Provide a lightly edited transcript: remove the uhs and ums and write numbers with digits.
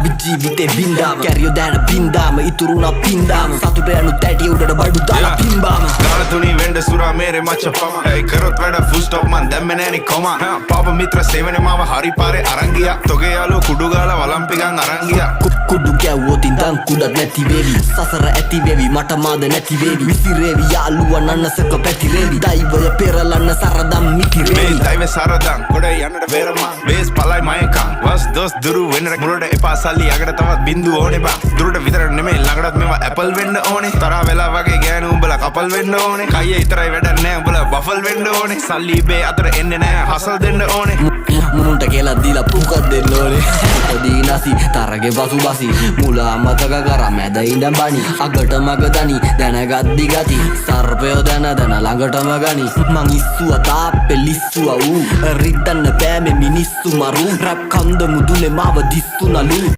අපි ජීවිතේ බින්දාම කැරියෝ දැන බින්දාම ඉතුරුනා පින්දාම සතුට යනු තැටි උඩට බඩු දාලා පිම්බාම ගාන තුනී වෙන්ඩ සුරා මේරේ මච්ච පම ඇයි කරොත් වැඩ ෆුල් ස්ටොප් මන් දැම්මේ නෑනේ කොම පාප මිත්‍ර සේවනේ මාව හරි පාරේ අරන් ගියා තොගේ යාළුවෝ කුඩු ගාලා වලම්පිකන් අරන් ගියා කුඩු ගැව්වොත් ඉඳන් කුඩක් නැති වේවි සසර ඇති වේවි මට මාද නැති වේවි විසිරේවි යාළුවා නන්නසක පැතිරේවි දෛවය පෙරලන්න සරදම් මිතිරේවි දෛවය සරදම් ගොඩ යන්නට වේරමා වේස් පලයි මයකා වස් දොස් දුරු වෙන්න මුලට එපා සල්ලි යකට තවත් බින්දු ඕනේ බා දුරට විතර නෙමෙයි ළඟටත් මේවා ඇපල් වෙන්න ඕනේ තරහ වෙලා වගේ ගෑනු උඹලා කපල් වෙන්න ඕනේ කයියේ ඉතරයි වැඩක් නෑ උඹලා බෆල් වෙන්න ඕනේ සල්ලි බේ අතර එන්නේ නෑ හසල් දෙන්න ඕනේ මුන්ට කියලා දීලා පුකක් දෙන්න ඕනේ පොඩි නැසි තරගේ පසු බසි මුල අමතක කරා මැද ඉඳන් බනි අගට මග දනි දැනගද්දි ගති සර්පයෝ දැන ළඟටම ගනි මං ඉස්සුවා තාප්පේ ලිස්සුවා ඌ රිද්දන්න බෑ මේ මිනිස්සු මරු රැප් කන්ද මුදුනේ මාව දිස්සුනලු